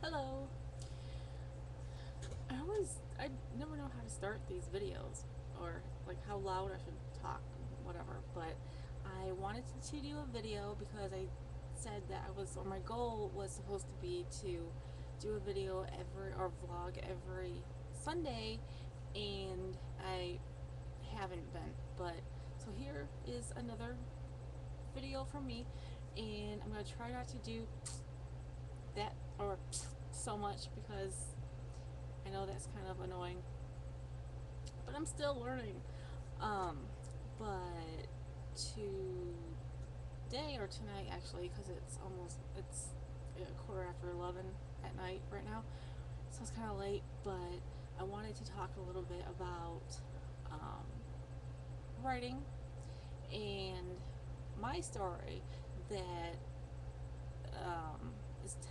Hello. I never know how to start these videos or like how loud I should talk, whatever. But I wanted to do a video because I said that or my goal was supposed to be to do a video or vlog every Sunday, and I haven't been. But so here is another video from me, and I'm gonna try not to do that or so much because I know that's kind of annoying, but I'm still learning. Um, but today or tonight actually, because it's a quarter after 11 at night right now, so it's kind of late. But I wanted to talk a little bit about um, writing and my story that um, is t-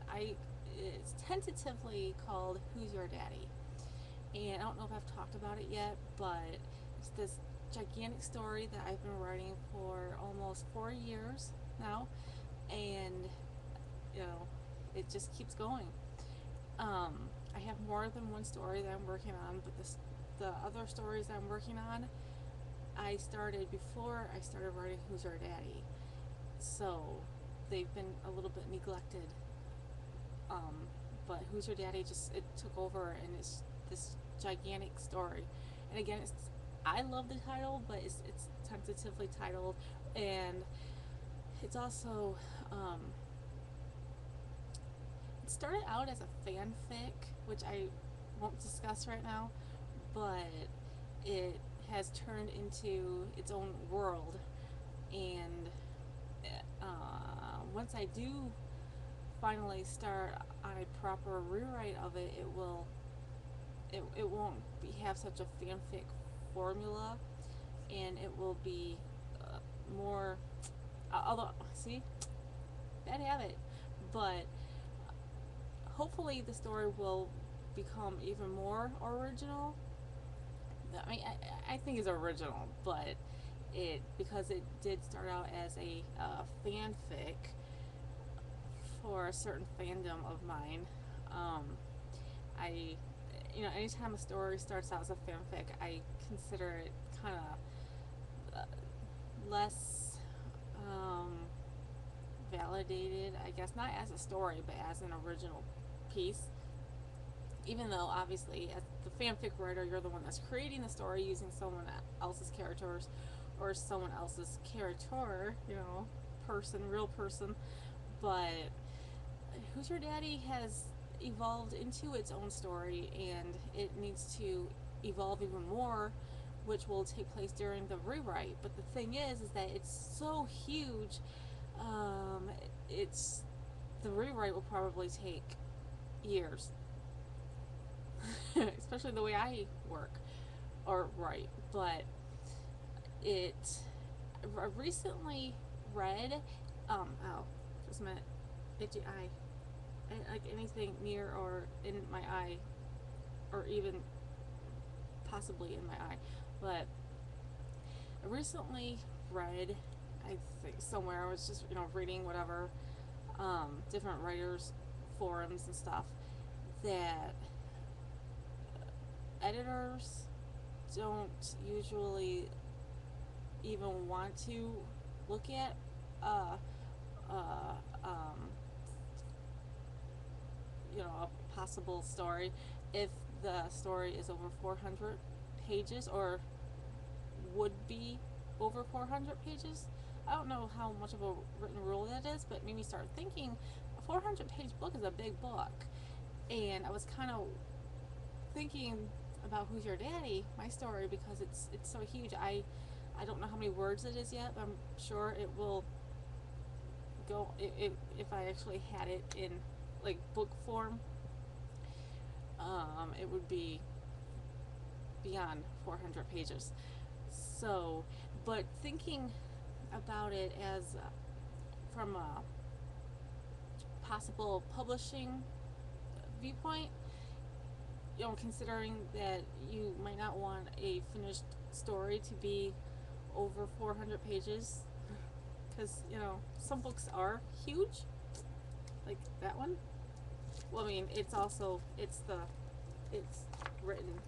I it's tentatively called "Who's Your Daddy?" And I don't know if I've talked about it yet, but it's this gigantic story that I've been writing for almost 4 years now, and you know, it just keeps going. I have more than one story that I'm working on, but the other stories that I'm working on, I started before I started writing Who's Your Daddy, so they've been a little bit neglected. Um, but Who's Your Daddy just it took over, and it's this gigantic story. And again, I love the title, but it's tentatively titled, and it's also it started out as a fanfic, which I won't discuss right now, but it has turned into its own world. And once I do finally start on a proper rewrite of it, it won't have such a fanfic formula, and it will be more. Although, see, bad habit, but hopefully the story will become even more original. I mean, I think it's original, but because it did start out as a fanfic for a certain fandom of mine. Um, I, anytime a story starts out as a fanfic, I consider it kind of less validated, I guess, not as a story, but as an original piece. Even though, obviously, as the fanfic writer, you're the one that's creating the story using someone else's characters or someone else's character, real person. But Who's Your Daddy has evolved into its own story, and it needs to evolve even more, which will take place during the rewrite. But the thing is that it's so huge. Um, it's the rewrite will probably take years, especially the way I work or write. But it I recently read oh, just a minute, itchy eye. Like anything near or in my eye, or even possibly in my eye. But I recently read, I think somewhere, I was just reading whatever, different writers forums and stuff, that editors don't usually even want to look at uh, uh, um, a possible story if the story is over 400 pages, or would be over 400 pages. I don't know how much of a written rule that is, but made me start thinking a 400-page book is a big book. And I was kind of thinking about Who's Your Daddy, my story, because it's so huge. I don't know how many words it is yet, but I'm sure it will go, if I actually had it in like book form, it would be beyond 400 pages. So, but thinking about it as from a possible publishing viewpoint, considering that you might not want a finished story to be over 400 pages, because some books are huge, like that one. Well, I mean, it's also, it's written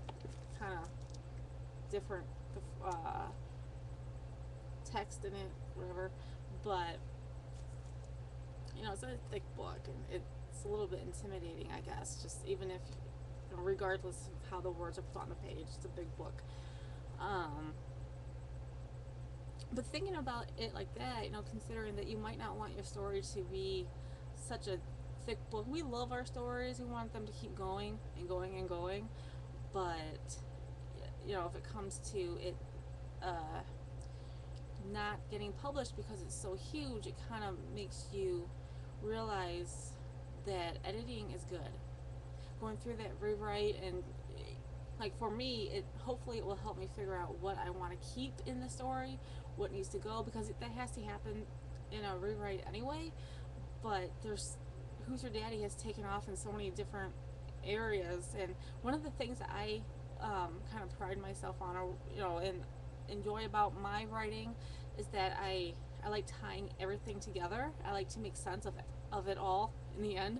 kind of different, uh, text in it, whatever, but, you know, it's a thick book, and it's a little bit intimidating, I guess, just even if, you know, regardless of how the words are put on the page, it's a big book. Um, but thinking about it like that, you know, considering that you might not want your story to be such a thick book. We love our stories. We want them to keep going and going and going. But, you know, if it comes to it uh, not getting published because it's so huge, it kind of makes you realize that editing is good. Going through that rewrite, and like for me, it hopefully it will help me figure out what I want to keep in the story, what needs to go, because that has to happen in a rewrite anyway. But there's Who's Your Daddy has taken off in so many different areas, and one of the things that I kind of pride myself on, or you know, and enjoy about my writing, is that I like tying everything together. I like to make sense of it all in the end.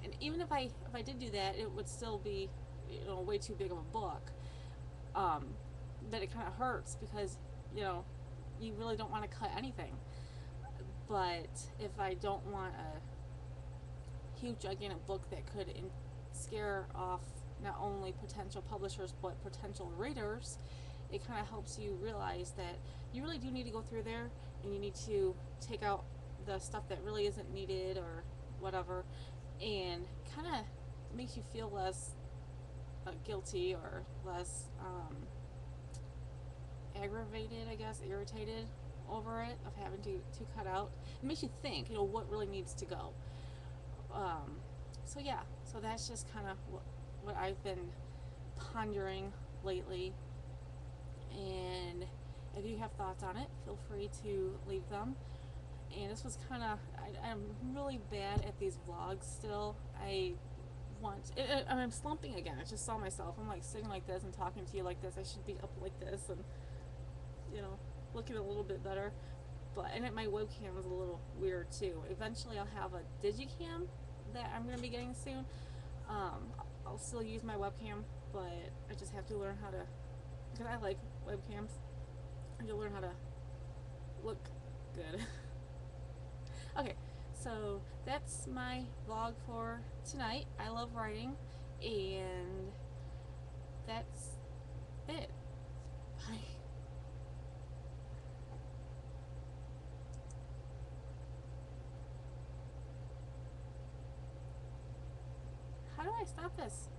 And even if I did do that, it would still be, you know, way too big of a book. Um, but it kind of hurts because, you know, you really don't want to cut anything. But if I don't want a huge gigantic book that could scare off not only potential publishers but potential readers, it kind of helps you realize that you really do need to go through there, and you need to take out the stuff that really isn't needed or whatever, and kind of makes you feel less guilty, or less aggravated, I guess, irritated over it, of having to cut out. It makes you think, you know, what really needs to go. Um, so yeah, so that's just kind of what I've been pondering lately. And if you have thoughts on it, feel free to leave them. And this was kind of, I'm really bad at these vlogs still. I'm slumping again. I just saw myself. I'm like sitting like this and talking to you like this. I should be up like this and, you know, looking a little bit better. And my webcam is a little weird too. Eventually I'll have a digicam that I'm going to be getting soon. I'll still use my webcam, but I just have to learn how to, because I like webcams, I have to learn how to look good. Okay, so that's my vlog for tonight. I love writing, and that's it. Bye. How do I stop this?